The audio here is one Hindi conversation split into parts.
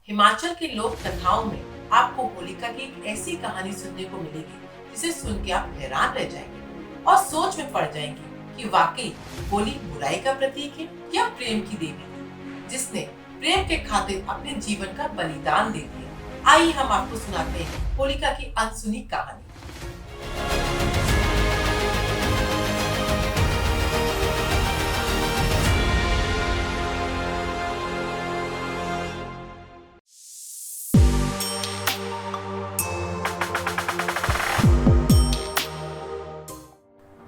हिमाचल की लोक कथाओं में आपको होलिका की एक ऐसी कहानी सुनने को मिलेगी जिसे सुन के आप हैरान रह जाएंगे और सोच में पड़ जाएंगे कि वाकई होली बुराई का प्रतीक है या प्रेम की देवी है जिसने प्रेम के खातिर अपने जीवन का बलिदान दे दिया। आइए हम आपको सुनाते हैं होलिका की अनसुनी कहानी।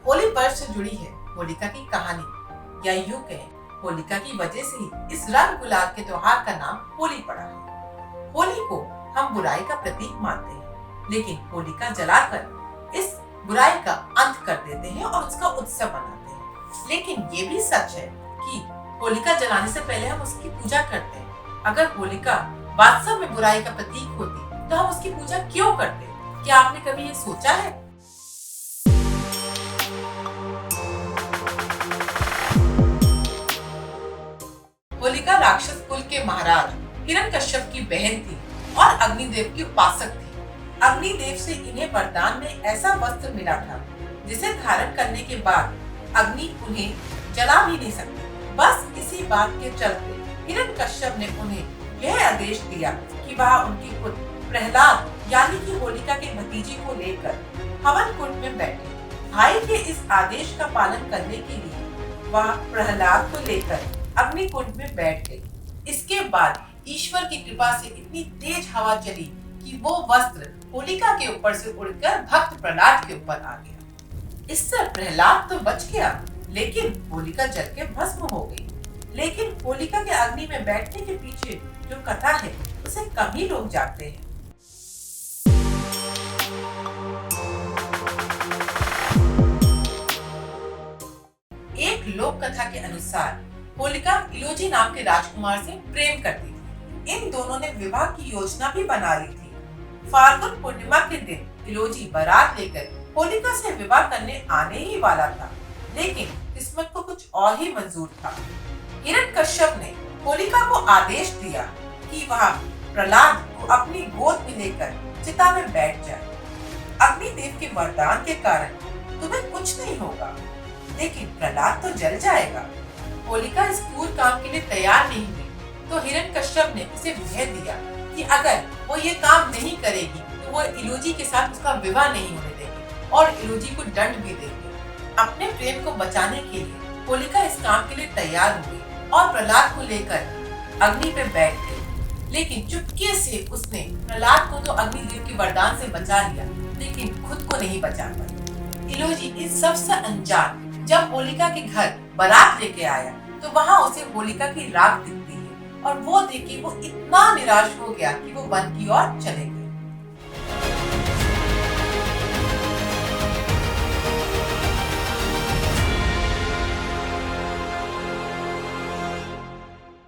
होली पर्व से जुड़ी है होलिका की कहानी, या यूं कहें होलिका की वजह से ही इस रंग गुलाल के त्योहार का नाम होली पड़ा है। होली को हम बुराई का प्रतीक मानते हैं, लेकिन होलिका जलाकर इस बुराई का अंत कर देते हैं और उसका उत्सव मनाते हैं। लेकिन ये भी सच है कि होलिका जलाने से पहले हम उसकी पूजा करते हैं। अगर होलिका वास्तव में बुराई का प्रतीक होती तो हम उसकी पूजा क्यों करते? क्या आपने कभी ये सोचा है? होलिका राक्षस कुल के महाराज हिरण्यकश्यप की बहन थी और अग्निदेव की उपासक थी। अग्निदेव से इन्हें वरदान में ऐसा वस्त्र मिला था जिसे धारण करने के बाद अग्नि उन्हें जला भी नहीं सकती। बस इसी बात के चलते हिरण्यकश्यप ने उन्हें यह आदेश दिया कि वह उनकी पुत्र प्रहलाद यानी कि होलिका के भतीजे को लेकर हवन कुंड में बैठे। भाई के इस आदेश का पालन करने के लिए वह प्रहलाद को लेकर अग्नि कुंड में बैठ गई। इसके बाद ईश्वर की कृपा से इतनी तेज हवा चली कि वो वस्त्र होलिका के ऊपर से उड़कर भक्त प्रहलाद के ऊपर आ गया। इससे प्रहलाद तो बच गया, लेकिन होलिका जल के भस्म हो गई। लेकिन होलिका के अग्नि में बैठने के पीछे जो कथा है उसे कम ही लोग जानते हैं। एक लोक कथा के अनुसार होलिका इलोजी नाम के राजकुमार से प्रेम करती थी। इन दोनों ने विवाह की योजना भी बना ली थी। फाल्गुन पूर्णिमा के दिन इलोजी बारात लेकर होलिका से विवाह करने आने ही वाला था, लेकिन किस्मत को कुछ और ही मंजूर था। हिरण्यकश्यप ने होलिका को आदेश दिया कि वह प्रहलाद को अपनी गोद में लेकर चिता में बैठ जाए। अग्निदेव के वरदान के कारण तुम्हें कुछ नहीं होगा, लेकिन प्रहलाद तो जल जाएगा। होलिका इस क्रूर काम के लिए तैयार नहीं हुई तो हिरण्यकश्यप ने उसे भय दिया कि अगर वो ये काम नहीं करेगी तो वो इलोजी के साथ उसका विवाह नहीं होने देगी और इलोजी को दंड भी देगी। अपने प्रेम को बचाने के लिए होलिका इस काम के लिए तैयार हुई और प्रहलाद को लेकर अग्नि पे बैठ गई। लेकिन चुपके से उसने प्रहलाद को तो अग्निदेव के वरदान से बचा लिया, लेकिन खुद को नहीं बचा पाई। इलोजी इस सबसे अनजान जब होलिका के घर बारात लेके आया तो वहाँ उसे होलिका की राख दिखती है और वो देख के वो इतना निराश हो गया कि वो वन की ओर चले गया।